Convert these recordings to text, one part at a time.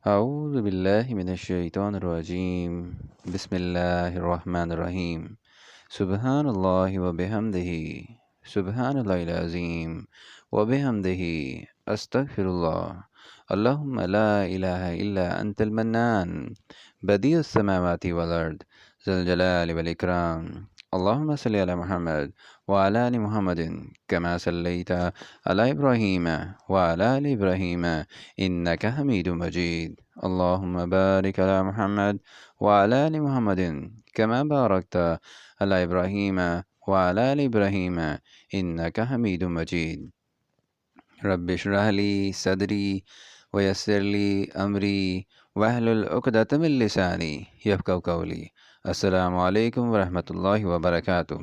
اعوذ باللہ من الشیطان الرجیم بسم اللہ الرحمن الرحیم سبحان اللہ وبحمدہ سبحان اللہ العظیم وبحمدہ استغفر اللہ اللہم لا الہ الا انت المنان بدیع السماوات والارض ذو الجلال والاکرام اللہم صلی علی محمد وعلی آل محمد کما صلیت علی ابراہیم وعلی آل ابراہیم انک حمید مجید اللہم بارک علی محمد وعلی آل محمد کما بارکت علی ابراہیم وعلی آل ابراہیم انک حمید مجید رب اشرح لی صدری ویسر لی امری واحلل عقدۃ من لسانی یفقہوا قولی۔ السلام علیکم ورحمۃ اللہ وبرکاتہ۔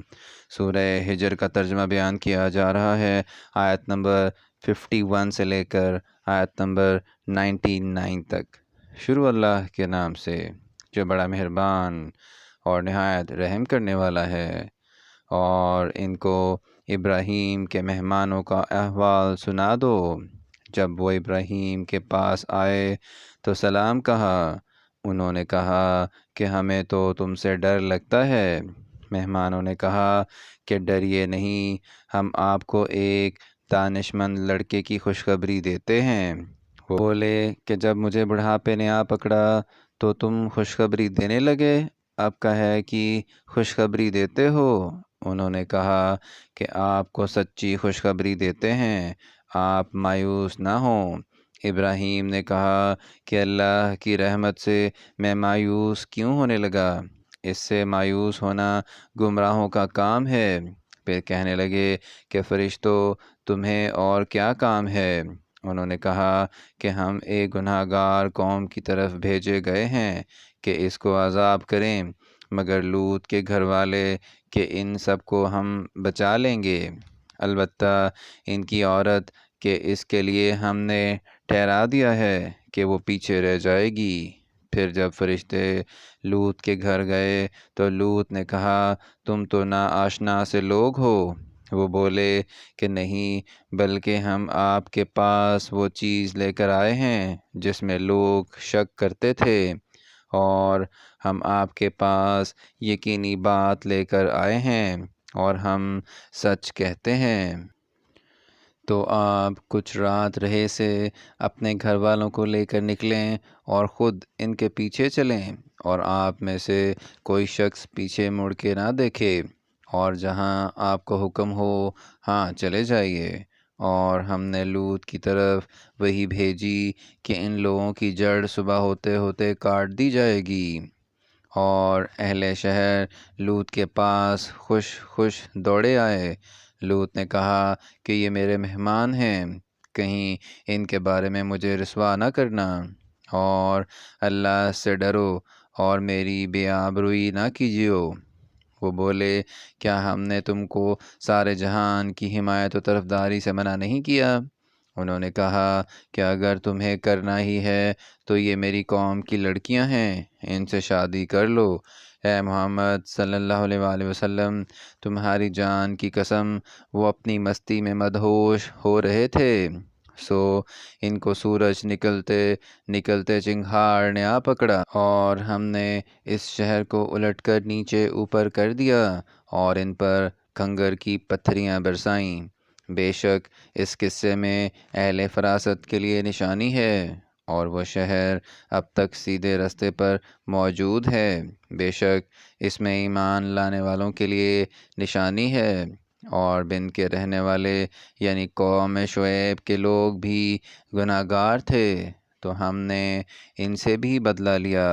سورہ ہجر کا ترجمہ بیان کیا جا رہا ہے، آیت نمبر 51 سے لے کر آیت نمبر 99 تک۔ شروع اللہ کے نام سے جو بڑا مہربان اور نہایت رحم کرنے والا ہے۔ اور ان کو ابراہیم کے مہمانوں کا احوال سنا دو۔ جب وہ ابراہیم کے پاس آئے تو سلام کہا۔ انہوں نے کہا کہ ہمیں تو تم سے ڈر لگتا ہے۔ مہمانوں نے کہا کہ ڈریے نہیں، ہم آپ کو ایک دانشمند لڑکے کی خوشخبری دیتے ہیں۔ وہ بولے کہ جب مجھے بڑھاپے نے آ پکڑا تو تم خوشخبری دینے لگے، اب کا ہے کہ خوشخبری دیتے ہو۔ انہوں نے کہا کہ آپ کو سچی خوشخبری دیتے ہیں، آپ مایوس نہ ہوں۔ ابراہیم نے کہا کہ اللہ کی رحمت سے میں مایوس کیوں ہونے لگا؟ اس سے مایوس ہونا گمراہوں کا کام ہے۔ پھر کہنے لگے کہ فرشتوں، تمہیں اور کیا کام ہے؟ انہوں نے کہا کہ ہم ایک گناہ گار قوم کی طرف بھیجے گئے ہیں کہ اس کو عذاب کریں، مگر لوط کے گھر والے کہ ان سب کو ہم بچا لیں گے، البتہ ان کی عورت کہ اس کے لیے ہم نے ٹھہرا دیا ہے کہ وہ پیچھے رہ جائے گی۔ پھر جب فرشتے لوط کے گھر گئے تو لوط نے کہا تم تو ناآشنا سے لوگ ہو۔ وہ بولے کہ نہیں، بلکہ ہم آپ کے پاس وہ چیز لے کر آئے ہیں جس میں لوگ شک کرتے تھے، اور ہم آپ کے پاس یقینی بات لے کر آئے ہیں اور ہم سچ کہتے ہیں۔ تو آپ کچھ رات رہے سے اپنے گھر والوں کو لے کر نکلیں اور خود ان کے پیچھے چلیں، اور آپ میں سے کوئی شخص پیچھے مڑ کے نہ دیکھے، اور جہاں آپ کو حکم ہو ہاں چلے جائیے۔ اور ہم نے لوط کی طرف وہی بھیجی کہ ان لوگوں کی جڑ صبح ہوتے ہوتے کاٹ دی جائے گی۔ اور اہل شہر لوط کے پاس خوش خوش دوڑے آئے۔ لوط نے کہا کہ یہ میرے مہمان ہیں، کہیں ان کے بارے میں مجھے رسوا نہ کرنا، اور اللہ سے ڈرو اور میری بے آبروئی نہ کیجیو۔ وہ بولے کیا ہم نے تم کو سارے جہان کی حمایت و طرفداری سے منع نہیں کیا؟ انہوں نے کہا کہ اگر تمہیں کرنا ہی ہے تو یہ میری قوم کی لڑکیاں ہیں، ان سے شادی کر لو۔ اے محمد صلی اللہ علیہ وآلہ وسلم، تمہاری جان کی قسم وہ اپنی مستی میں مدہوش ہو رہے تھے، سو ان کو سورج نکلتے نکلتے چنگھاڑ نے آ پکڑا، اور ہم نے اس شہر کو الٹ کر نیچے اوپر کر دیا اور ان پر کنگر کی پتھریاں برسائیں۔ بے شک اس قصے میں اہل فراست کے لیے نشانی ہے، اور وہ شہر اب تک سیدھے رستے پر موجود ہے۔ بے شک اس میں ایمان لانے والوں کے لیے نشانی ہے۔ اور بن کے رہنے والے یعنی قوم شعیب کے لوگ بھی گناہ گار تھے، تو ہم نے ان سے بھی بدلہ لیا،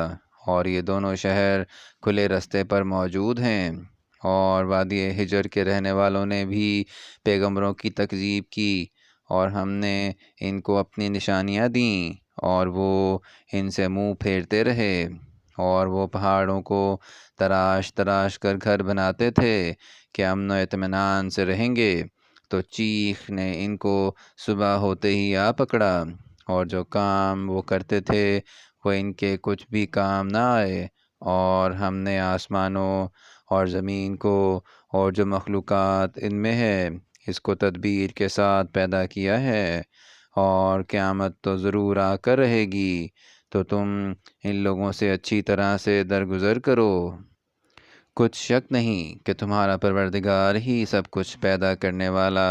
اور یہ دونوں شہر کھلے رستے پر موجود ہیں۔ اور وادی حجر کے رہنے والوں نے بھی پیغمبروں کی تکذیب کی، اور ہم نے ان کو اپنی نشانیاں دیں، اور وہ ان سے منہ پھیرتے رہے، اور وہ پہاڑوں کو تراش تراش کر گھر بناتے تھے کہ امن و اطمینان سے رہیں گے، تو چیخ نے ان کو صبح ہوتے ہی آ پکڑا، اور جو کام وہ کرتے تھے وہ ان کے کچھ بھی کام نہ آئے۔ اور ہم نے آسمانوں اور زمین کو اور جو مخلوقات ان میں ہے اس کو تدبیر کے ساتھ پیدا کیا ہے، اور قیامت تو ضرور آ کر رہے گی، تو تم ان لوگوں سے اچھی طرح سے درگزر کرو۔ کچھ شک نہیں کہ تمہارا پروردگار ہی سب کچھ پیدا کرنے والا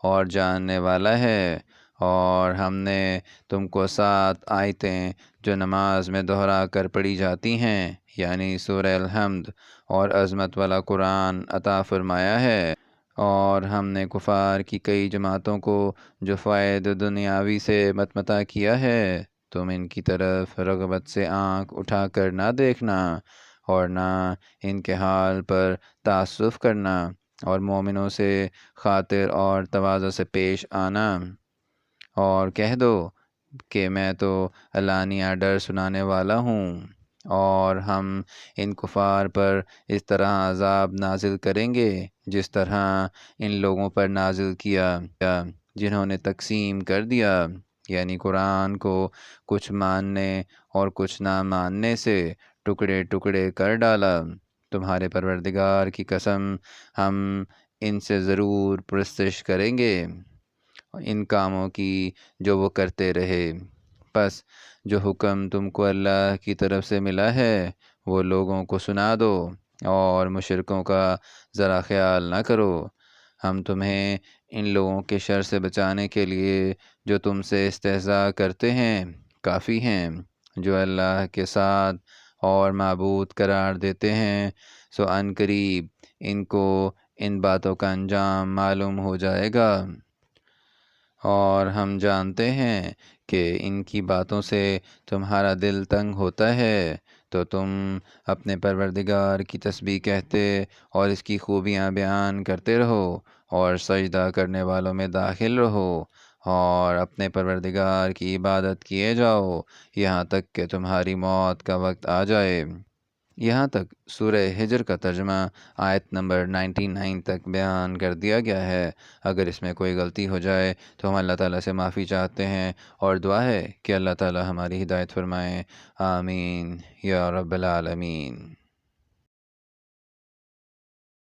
اور جاننے والا ہے۔ اور ہم نے تم کو 7 آیتیں جو نماز میں دہرا کر پڑھی جاتی ہیں، یعنی سورہ الحمد اور عظمت والا قرآن عطا فرمایا ہے۔ اور ہم نے کفار کی کئی جماعتوں کو جو فائد دنیاوی سے متمتع کیا ہے، تم ان کی طرف رغبت سے آنکھ اٹھا کر نہ دیکھنا اور نہ ان کے حال پر تعسف کرنا، اور مومنوں سے خاطر اور تواضع سے پیش آنا، اور کہہ دو کہ میں تو علانیہ ڈر سنانے والا ہوں۔ اور ہم ان کفار پر اس طرح عذاب نازل کریں گے جس طرح ان لوگوں پر نازل کیا جنہوں نے تقسیم کر دیا، یعنی قرآن کو کچھ ماننے اور کچھ نہ ماننے سے ٹکڑے ٹکڑے کر ڈالا۔ تمہارے پروردگار کی قسم، ہم ان سے ضرور پرستش کریں گے ان کاموں کی جو وہ کرتے رہے۔ پس جو حکم تم کو اللہ کی طرف سے ملا ہے وہ لوگوں کو سنا دو، اور مشرکوں کا ذرا خیال نہ کرو۔ ہم تمہیں ان لوگوں کے شر سے بچانے کے لیے جو تم سے استہزاء کرتے ہیں کافی ہیں، جو اللہ کے ساتھ اور معبود قرار دیتے ہیں، سو ان قریب ان کو ان باتوں کا انجام معلوم ہو جائے گا۔ اور ہم جانتے ہیں کہ ان کی باتوں سے تمہارا دل تنگ ہوتا ہے، تو تم اپنے پروردگار کی تسبیح کہتے اور اس کی خوبیاں بیان کرتے رہو، اور سجدہ کرنے والوں میں داخل رہو، اور اپنے پروردگار کی عبادت کیے جاؤ یہاں تک کہ تمہاری موت کا وقت آ جائے۔ یہاں تک سورہ ہجر کا ترجمہ آیت نمبر 99 تک بیان کر دیا گیا ہے۔ اگر اس میں کوئی غلطی ہو جائے تو ہم اللہ تعالیٰ سے معافی چاہتے ہیں، اور دعا ہے کہ اللہ تعالیٰ ہماری ہدایت فرمائے۔ آمین یا رب العالمین۔